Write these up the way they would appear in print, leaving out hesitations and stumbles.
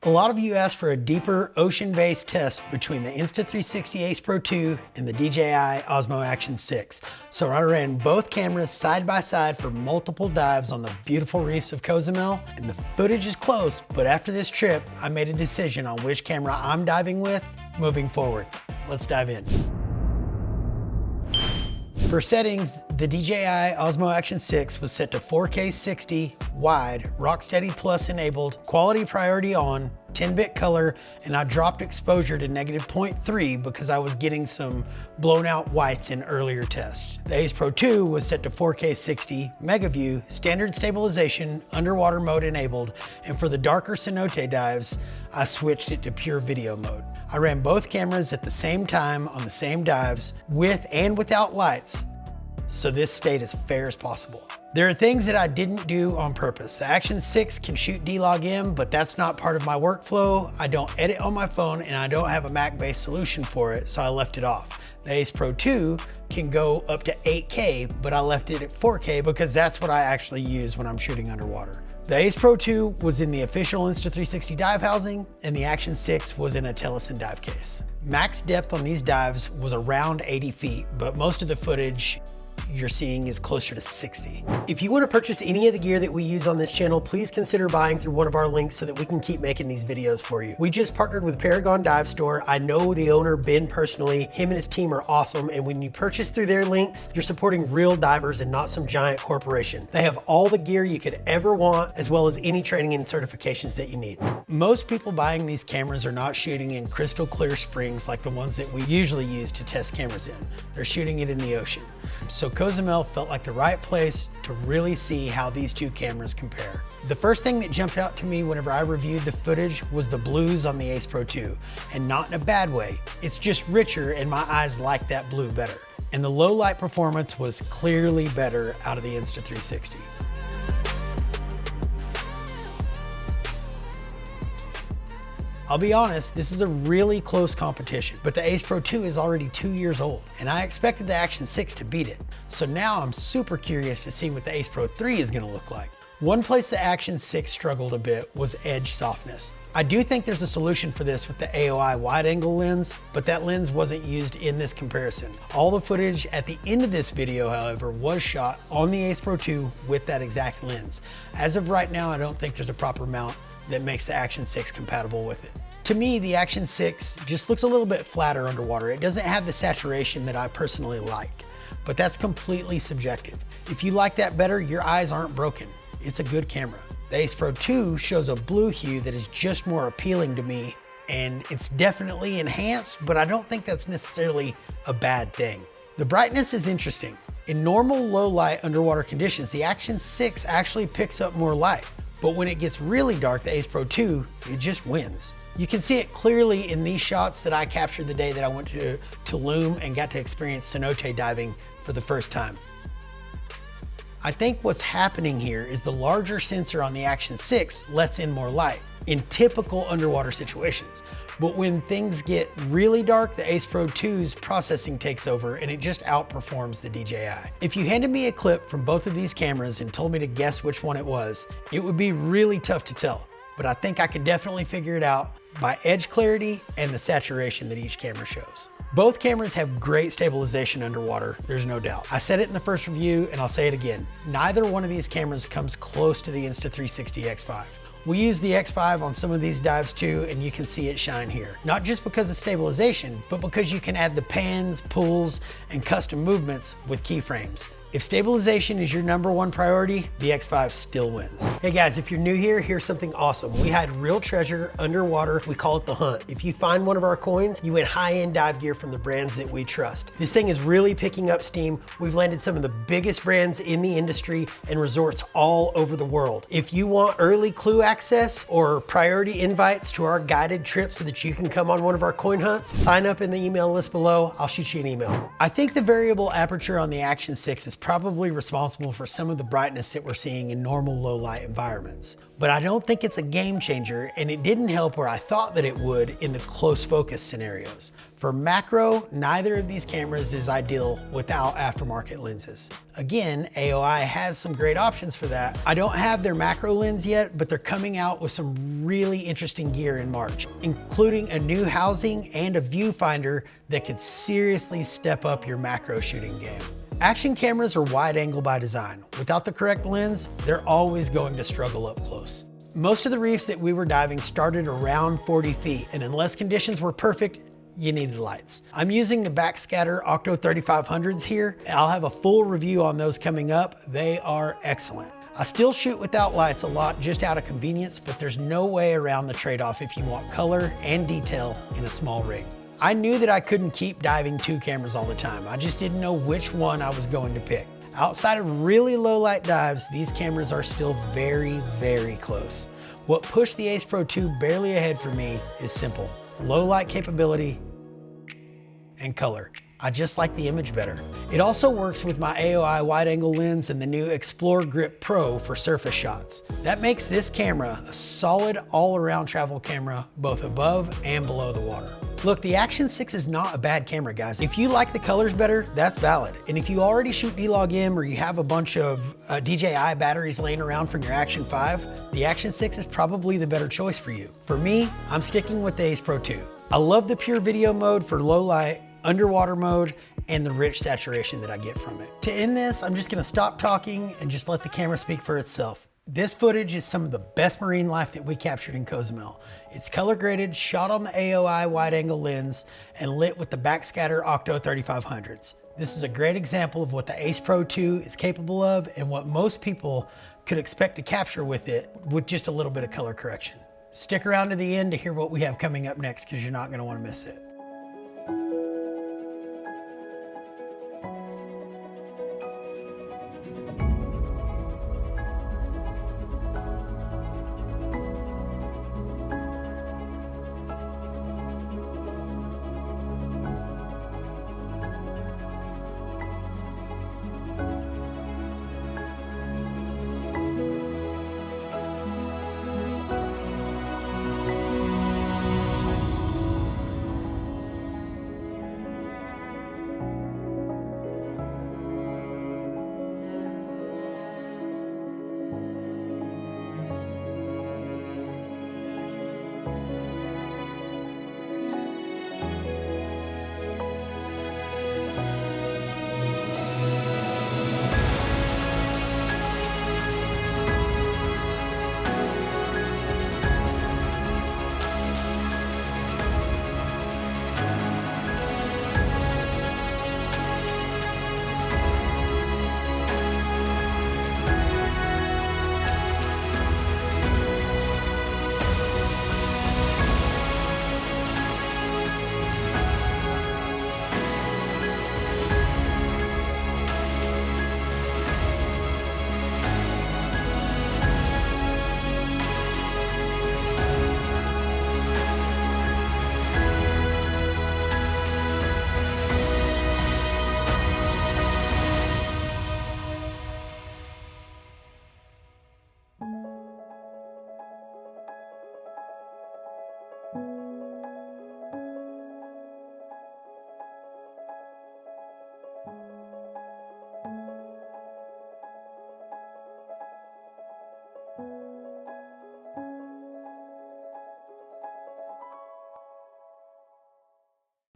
A lot of you asked for a deeper ocean-based test between the Insta360 Ace Pro 2 and the DJI Osmo Action 6. So I ran both cameras side by side for multiple dives on the beautiful reefs of Cozumel, and the footage is close, but after this trip, I made a decision on which camera I'm diving with moving forward. Let's dive in. For settings, the DJI Osmo Action 6 was set to 4K 60, wide, Rocksteady Plus enabled, quality priority on, 10-bit color, and I dropped exposure to -0.3 because I was getting some blown out whites in earlier tests. The Ace Pro 2 was set to 4K 60, mega view, standard stabilization, underwater mode enabled, and for the darker cenote dives, I switched it to pure video mode. I ran both cameras at the same time on the same dives with and without lights, so this stayed as fair as possible. There are things that I didn't do on purpose. The Action 6 can shoot D-Log-M, but that's not part of my workflow. I don't edit on my phone and I don't have a Mac-based solution for it, so I left it off. The Ace Pro 2 can go up to 8K, but I left it at 4K because that's what I actually use when I'm shooting underwater. The Ace Pro 2 was in the official Insta360 dive housing, and the Action 6 was in a Tellison dive case. Max depth on these dives was around 80 feet, but most of the footage you're seeing is closer to 60. If you want to purchase any of the gear that we use on this channel, please consider buying through one of our links so that we can keep making these videos for you. We just partnered with Paragon Dive Store. I know the owner, Ben, personally. Him and his team are awesome, and when you purchase through their links, you're supporting real divers and not some giant corporation. They have all the gear you could ever want, as well as any training and certifications that you need. Most people buying these cameras are not shooting in crystal clear springs like the ones that we usually use to test cameras in. They're shooting it in the ocean. So Cozumel felt like the right place to really see how these two cameras compare. The first thing that jumped out to me whenever I reviewed the footage was the blues on the Ace Pro 2, and not in a bad way. It's just richer and my eyes like that blue better. And the low light performance was clearly better out of the Insta360. I'll be honest, this is a really close competition, but the Ace Pro 2 is already 2 years old, and I expected the Action 6 to beat it. So now I'm super curious to see what the Ace Pro 3 is gonna look like. One place the Action 6 struggled a bit was edge softness. I do think there's a solution for this with the AOI wide angle lens, but that lens wasn't used in this comparison. All the footage at the end of this video, however, was shot on the Ace Pro 2 with that exact lens. As of right now, I don't think there's a proper mount that makes the Action 6 compatible with it. To me, the Action 6 just looks a little bit flatter underwater. It doesn't have the saturation that I personally like, but that's completely subjective. If you like that better, your eyes aren't broken. It's a good camera. The Ace Pro 2 shows a blue hue that is just more appealing to me, and it's definitely enhanced, but I don't think that's necessarily a bad thing. The brightness is interesting. In normal low light underwater conditions, the Action 6 actually picks up more light. But when it gets really dark, the Ace Pro 2, it just wins. You can see it clearly in these shots that I captured the day that I went to Tulum and got to experience cenote diving for the first time. I think what's happening here is the larger sensor on the Action 6 lets in more light in typical underwater situations. But when things get really dark, the Ace Pro 2's processing takes over and it just outperforms the DJI. If you handed me a clip from both of these cameras and told me to guess which one it was, it would be really tough to tell. But I think I could definitely figure it out by edge clarity and the saturation that each camera shows. Both cameras have great stabilization underwater, there's no doubt. I said it in the first review and I'll say it again. Neither one of these cameras comes close to the Insta360 X5. We use the X5 on some of these dives too, and you can see it shine here. Not just because of stabilization, but because you can add the pans, pulls, and custom movements with keyframes. If stabilization is your #1 priority, the X5 still wins. Hey guys, if you're new here, here's something awesome. We hide real treasure underwater. We call it the hunt. If you find one of our coins, you win high-end dive gear from the brands that we trust. This thing is really picking up steam. We've landed some of the biggest brands in the industry and resorts all over the world. If you want early clue access or priority invites to our guided trip so that you can come on one of our coin hunts, sign up in the email list below. I'll shoot you an email. I think the variable aperture on the Action 6 is probably responsible for some of the brightness that we're seeing in normal low light environments. But I don't think it's a game changer, and it didn't help where I thought that it would in the close focus scenarios. For macro, neither of these cameras is ideal without aftermarket lenses. Again, AOI has some great options for that. I don't have their macro lens yet, but they're coming out with some really interesting gear in March, including a new housing and a viewfinder that could seriously step up your macro shooting game. Action cameras are wide angle by design. Without the correct lens, they're always going to struggle up close. Most of the reefs that we were diving started around 40 feet, and unless conditions were perfect, you needed lights. I'm using the Backscatter Octo 3500s here. I'll have a full review on those coming up. They are excellent. I still shoot without lights a lot just out of convenience, but there's no way around the trade-off if you want color and detail in a small rig. I knew that I couldn't keep diving 2 cameras all the time. I just didn't know which one I was going to pick. Outside of really low light dives, these cameras are still very, very close. What pushed the Ace Pro 2 barely ahead for me is simple: low light capability and color. I just like the image better. It also works with my AOI wide angle lens and the new Explore Grip Pro for surface shots. That makes this camera a solid all-around travel camera, both above and below the water. Look, the Action 6 is not a bad camera, guys. If you like the colors better, that's valid. And if you already shoot D-Log-M or you have a bunch of DJI batteries laying around from your Action 5, the Action 6 is probably the better choice for you. For me, I'm sticking with the Ace Pro 2. I love the pure video mode for low light, underwater mode, and the rich saturation that I get from it. To end this, I'm just gonna stop talking and just let the camera speak for itself. This footage is some of the best marine life that we captured in Cozumel. It's color graded, shot on the AOI wide angle lens, and lit with the Backscatter Octo 3500s. This is a great example of what the Ace Pro 2 is capable of and what most people could expect to capture with it with just a little bit of color correction. Stick around to the end to hear what we have coming up next, because you're not gonna wanna miss it.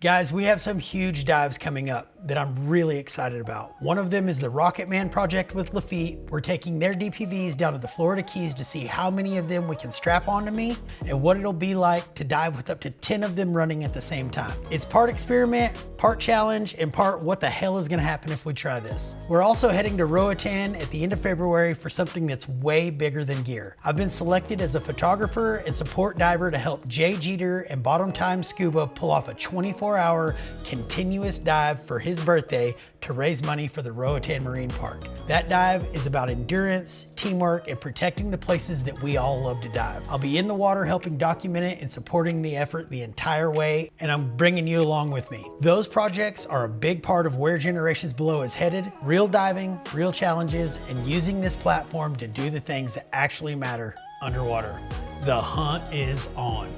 Guys, we have some huge dives coming up that I'm really excited about. One of them is the Rocket Man project with Lafitte. We're taking their DPVs down to the Florida Keys to see how many of them we can strap onto me and what it'll be like to dive with up to 10 of them running at the same time. It's part experiment, part challenge, and part what the hell is gonna happen if we try this. We're also heading to Roatan at the end of February for something that's way bigger than gear. I've been selected as a photographer and support diver to help Jay Jeter and Bottom Time Scuba pull off a 24-hour continuous dive for his his birthday to raise money for the Roatan Marine Park. That dive is about endurance, teamwork, and protecting the places that we all love to dive. I'll be in the water helping document it and supporting the effort the entire way, and I'm bringing you along with me. Those projects are a big part of where Generations Below is headed. Real diving, real challenges, and using this platform to do the things that actually matter underwater. The hunt is on.